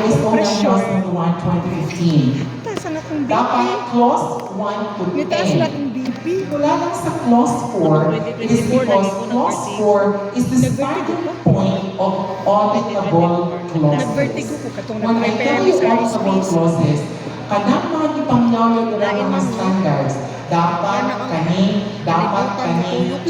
ISO pressure. 9001-2015. Taas na akong Dapat BP. clause 1 to May taas na 10. akong BP. Mula lang sa clause 4, it is because clause 4 is the starting point of auditable clauses. Nag-vertigo ko katong When I tell you auditable clauses, kanang mga ipanglaw yung mga standards, dapat kani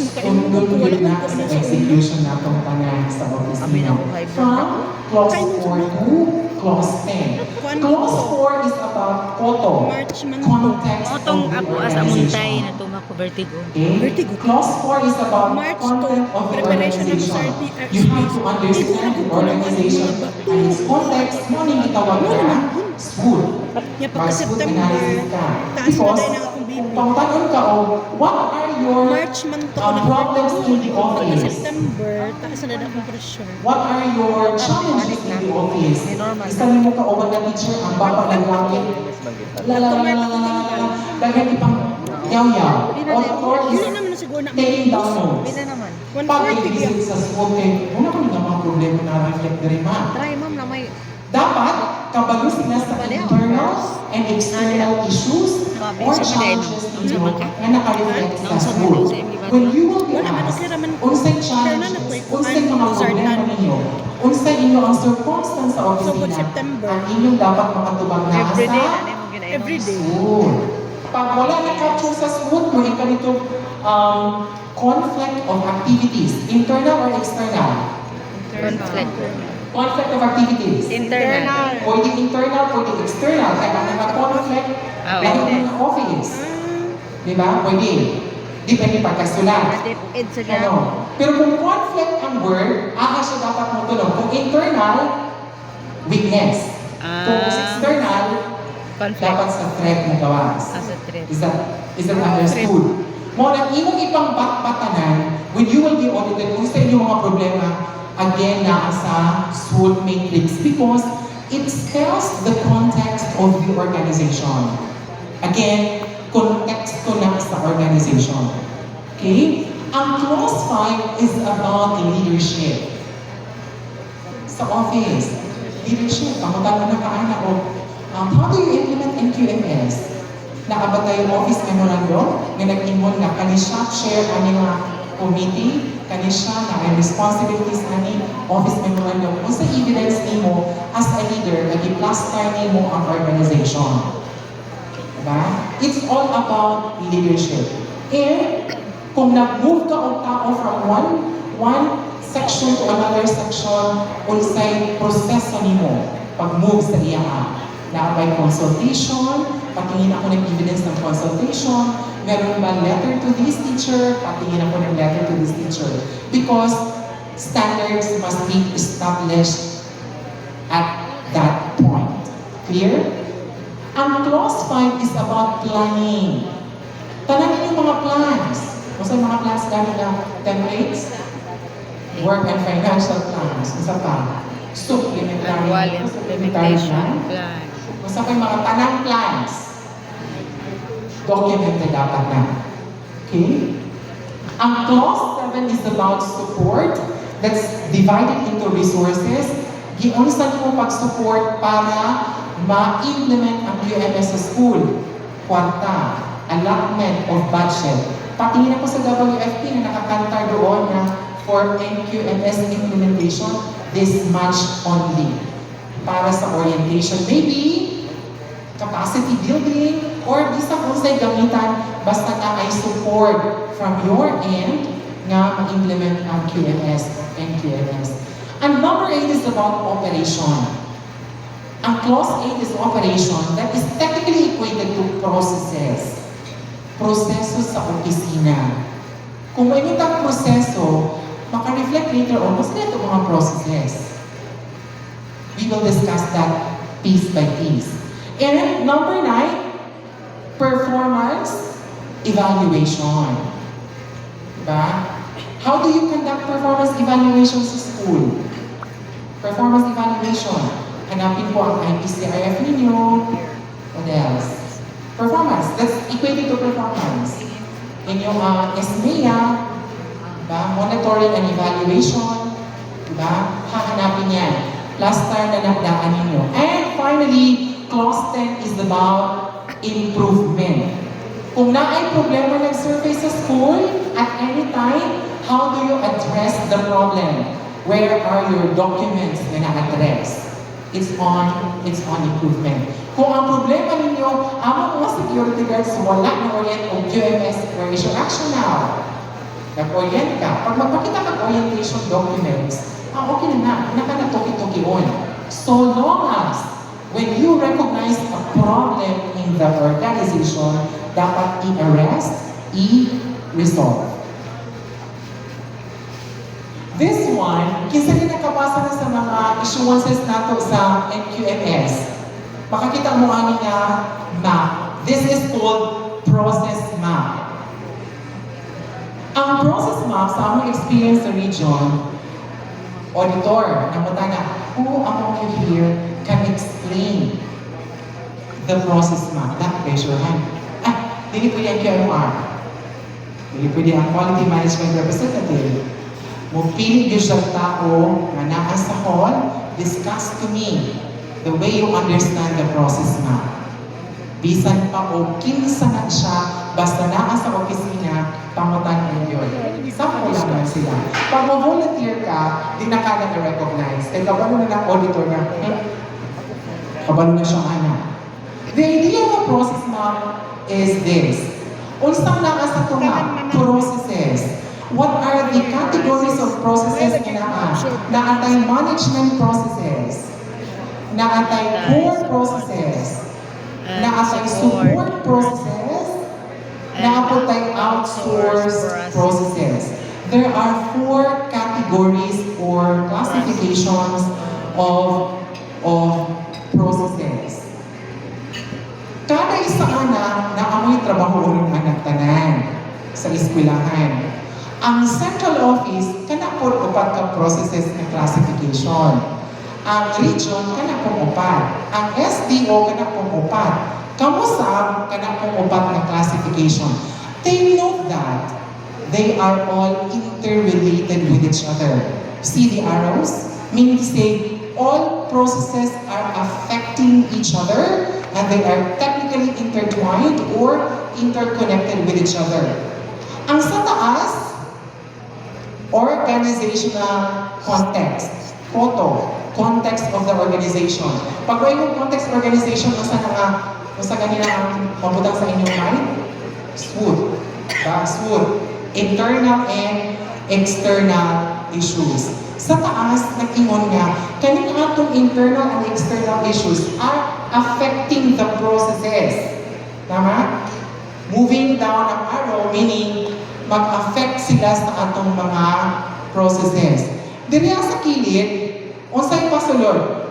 sundon na sa execution na itong tanan sa opisina. From clause 4 to clause 10. Clause 4 is about photo, March man context of Otong the ako asa muntay organization. na tumako vertigo. Okay? Vertigo. Clause 4 is about March content to of the preparation of organization. certain You have to understand the organization and its context. Morning itawag na school. Ya pagka September, taas na Because dahil na akong BP. kung tanong ka what are your March man to ko problems in the Pagka office? September, taas na akong pressure. What are your challenges in the office? Isa mo ka o na teacher ang babalagawin. Daghan ipang yaw-yaw. Or Yun naman na siguro na taking down notes. Pila naman. Pag 140 i-visit sa school, wala ko naman problema na reflect diri ma. Try ma'am na may Dapat, kabalo sila sa internal and external issues or challenges ninyo na nakareflect sa school. When you will be asked, unsay challenges, unsay mga problema ninyo, unsay inyo ang circumstance sa opisina, ang inyong dapat makatubag na everyday sa na mo ginayon. Everyday. school. Pag wala na capture sa school, mo ka nito conflict of activities, internal or external? Conflict. Conflict of activities. Internal. Pwede internal, pwede external. Kaya ang naka-conflict, dahil ng office. Di ba? Pwede. Depende pagkasulat. Ed sa Ano? Pero kung conflict ang word, siya dapat mo tulong. Kung internal, weakness. Kung external, conflict. dapat sa threat na gawas. As a threat. Is that understood? Mo na imong ibang batbatanan, when you will be audited, kung sa inyong mga problema, again na sa SWOT matrix because it tells the context of the organization. Again, context ko lang sa organization. Okay? Ang clause 5 is about leadership. Sa office, leadership, pangutang na kaana o how do you implement NQMS? Naabot tayo office memorandum na nag-inmon na kanisya share ani nga committee, kanisya na may responsibilities ani office memorandum kung sa evidence nimo as a leader na i-plaster nimo ang organization. Diba? It's all about leadership. And kung nag-move ka o tao from one section to another section, unsay proseso nimo pag-move sa iya na by consultation, patingin ako ng evidence ng consultation, meron ba letter to this teacher, patingin ako ng letter to this teacher. Because standards must be established at that point. Clear? Ang clause 5 is about planning. Tanangin yung mga plans. Kung mga plans gano'n na templates, work and financial plans. Isa pa, supplementary Annual implementation plan. Basta ko yung mga tanang plans, documented dapat na. Okay? Ang clause 7 is about support that's divided into resources. Giunsan mo pag-support para ma-implement ang QMS sa school. Kwarta, allotment of budget. Patingin ako sa WFP na nakakantar doon na for NQMS implementation, this much only. Para sa orientation, maybe capacity building, or di sa unsay gamitan, basta na ay support from your end nga ma-implement ang QMS and QMS. And number 8 is about operation. Ang clause 8 is operation that is technically equated to processes. Proseso sa opisina. Kung may itang proseso, maka-reflect later on, basta ito mga processes. We will discuss that piece by piece. And number 9, performance evaluation. Diba? How do you conduct performance evaluation sa school? Performance evaluation. Hanapin po ang IPCIF ninyo. What else? Performance. That's equated to performance. Inyong SMEA, diba? Monitoring and evaluation. Diba? Hahanapin yan. Last time na nagdaan ninyo. And Finally, clause 10 is about improvement. Kung naay problema nag-surface sa school, at any time, how do you address the problem? Where are your documents na na-address? It's on improvement. Kung ang problema ninyo, mga security guards wala na orient o QMS Preparation Action now. Nag-orient ka. Pag magpakita ka orientation documents, okay na, nakanatoki-toki on. So long as when you recognize a problem in the organization, dapat i-arrest, i-resolve. This one, kinsa din nakabasa na sa mga issuances nato sa NQMS. Makakita mo ani nga map. This is called process map. Ang process map sa among experience sa region, auditor, namutana, who among you here can explain the process map? That raise your hand. Dili pwede ang QMR. Dili pwede ang quality management representative. Mupili gyud sa tao nga naa sa hall, discuss to me the way you understand the process map. Bisan pa o kinsa na siya, basta naa sa opisina, pangutan mo yun. Sample lang sila. Pag volunteer ka, di na ka na-recognize. Kaya kabalo na ng auditor na, kabalo na siya ana. The idea of a process map is this. Unsang naa sa tunga, processes. What are the categories of processes na naatay management processes, naatay core processes, naatay support processes, naapotay outsource processes. There are 4 categories or classifications of processes. Kada isa na amoy trabaho ng anak tanan sa eskwelahan. Ang central office, kana po upat ka processes na classification. Ang region, kana po upat. Ang SDO, kana po upat. Kamusab, kana po upat na classification. They know that they are all interrelated with each other. See the arrows? Meaning to say, all processes are affecting each other and they are technically intertwined or interconnected with each other. Ang sa taas, organizational context. Context of the organization. Pag yung context organization, nasa ganila ang mabutang sa inyong mind? SWOT. SWOT. Internal and external issues. Sa taas, nag-ingon nga, kaning atong internal and external issues are affecting the processes. Tama? Moving down ang arrow, meaning mag-affect sila sa atong mga processes. Diriya sa kilid, unsay pasulod?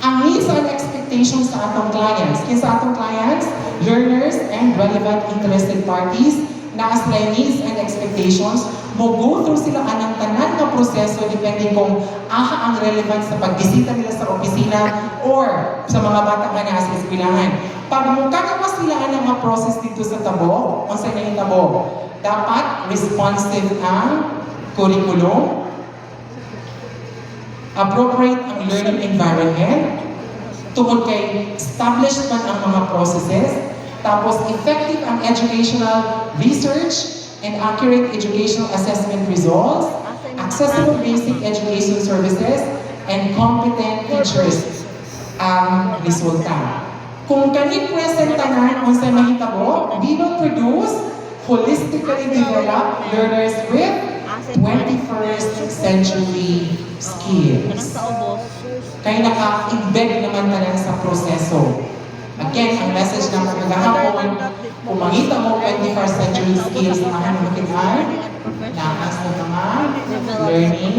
Ang needs and expectations sa atong clients. Kinsa atong clients? Learners and relevant interested parties na as needs and expectations, mo go through sila anang tanan nga proseso depending kung ang relevant sa pagbisita nila sa opisina or sa mga bata nga nasa eskwelahan. Pag mukagawa sila ang mga process dito sa tabo, unsay na yung tabo? Dapat responsive ang curriculum, appropriate ang learning environment, tungkol kay established man ang mga processes, tapos effective ang educational research and accurate educational assessment results, accessible basic education services, and competent teachers ang resulta. Kung kani present tanan unsay mahitabo, we will produce holistically developed learners with 21st century skills. Kaya naka-embed naman tanan sa proseso. Again, ang message ng magagahapon, kung makita mo 21st century skills na makitaan, nakas na mga learning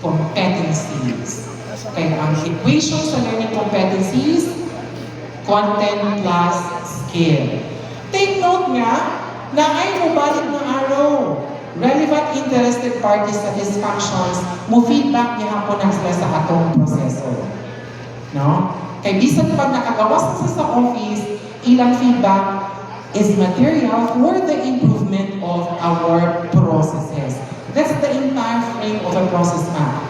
competencies. Kaya ang equation sa learning competencies, content plus skill. Take note nga, na ay mubalik na araw. Relevant interested parties satisfactions, mo feedback niya hapon na sila sa atong proseso. No? Kay bisan pag nakagawas na sa office, ilang feedback is material for the improvement of our processes. That's the entire frame of a process map.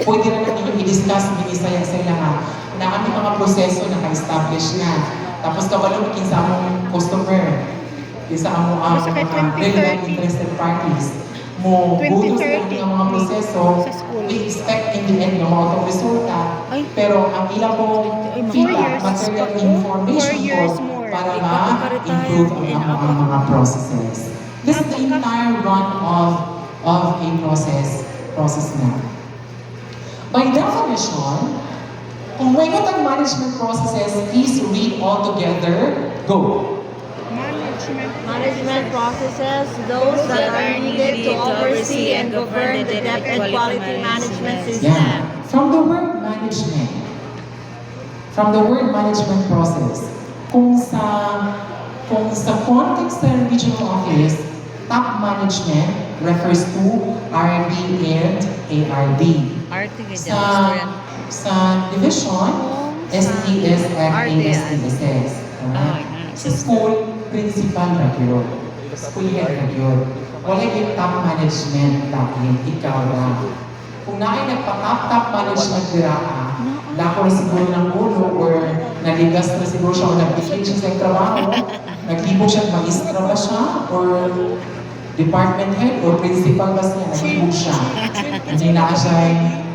pwede na natin yung i-discuss, binisaya sa nga, na aming mga proseso naka-establish na. Tapos kabalo kinsa among customer, kinsa among Basta kay mga relevant 2030. interested parties mo butos 2030 ng mga proseso, sa school. we expect in the end na mga itong resulta, Ay. pero ang ilang pong Ay, 4 feedback, years material pa po. information 4 years po more. para Ipapaka-retire ma-improve din ang mga processes. This is the entire run of a process na. By definition, kung may ang management processes, please read all together. Go. Management processes, those that are needed to oversee and govern the debt and quality management system. Yeah. From the word management process, kung sa context ng regional office, top management refers to RD and ARD. Arte ka dyan. Sa division, STS at ASTSS. Ay, Sa school, principal na yun. School head na yun. Wala yung top management dahil ikaw lang. Kung naay nagpa-top management dira ka, lako na siguro ng ulo or naligas na siguro siya o nag-defeat siya sa trabaho, naglibog siya, magistra ba siya or department head or principal ba siya, naglibog siya. Hindi na siya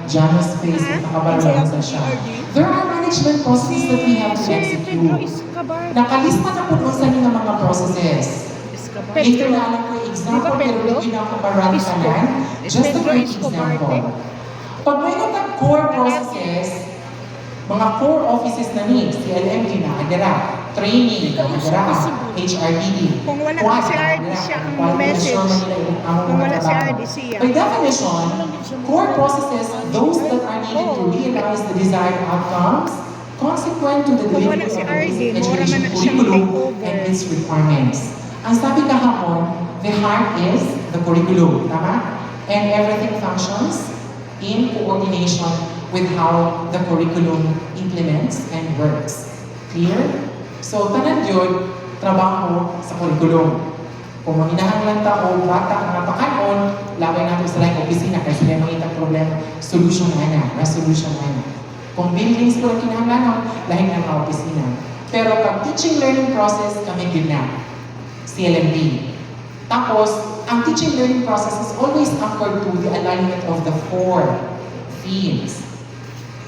Janus face, nakabalong sa siya. There are management processes that we have to execute. Nakalista na po sa ng mga processes. Later na alam ko yung example, pero hindi na ako parang kanan. Just a quick example. Pag may core processes, mga core offices na ni, CLMD na, adara, training, adara, HRDD. Kung wala Quad, si RD adara, siya ang quality message. assurance nila yung among Kung mga wala si trabaho. RD siya. By definition, core processes, those that are needed to realize the desired outcomes, consequent to the Kung wala delivery si of the RD, basic mura education man na siyang curriculum takeover. and its requirements. Ang sabi kahapon, the heart is the curriculum, tama? And everything functions in coordination with how the curriculum implements and works. Clear? So, tanan yun, trabaho sa curriculum. Kung manginahanglan ta o bata nga pakanon, laway nato sa lang opisina kasi may mangitang problema, solution na resolution na. Kung buildings po ang kinahanglanon, lahin ang mga opisina. Pero pag teaching learning process, kami yun na. CLMD. Tapos, ang teaching learning process is always anchored to the alignment of the 4 themes.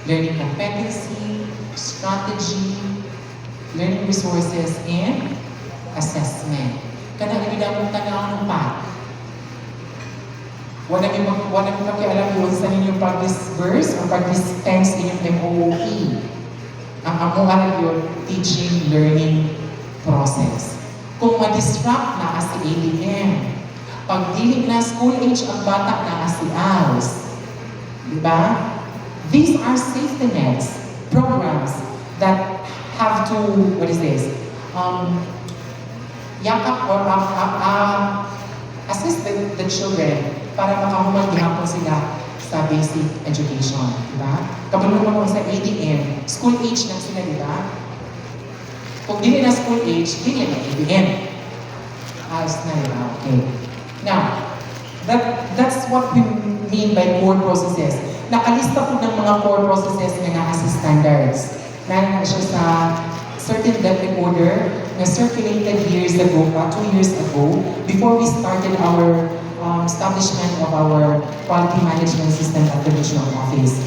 Learning competency, strategy, learning resources, and assessment. Kanang ibigay mong tanaw ng path. Wala may makialam yun sa inyong pag-disperse or pag-dispense inyong MOOE. Ang amuhan yun, teaching learning process. Kung ma-disrupt na si ADM, pag dili na school age ang bata na si ALS, diba? These are safety nets, programs that have to, yakap or assist the children para makahuman gihapon sila sa basic education, diba? Kabalo mo sa ADM, school age na sila, diba? Kung dili na school age, dili na ADM. Ayos na, diba? Okay. Now, that's what we mean by core processes. Nakalista po ng mga core processes nga nga as standards. Meron na siya sa certain debt recorder na circulated years ago, 2 years ago, before we started our establishment of our quality management system at the regional office.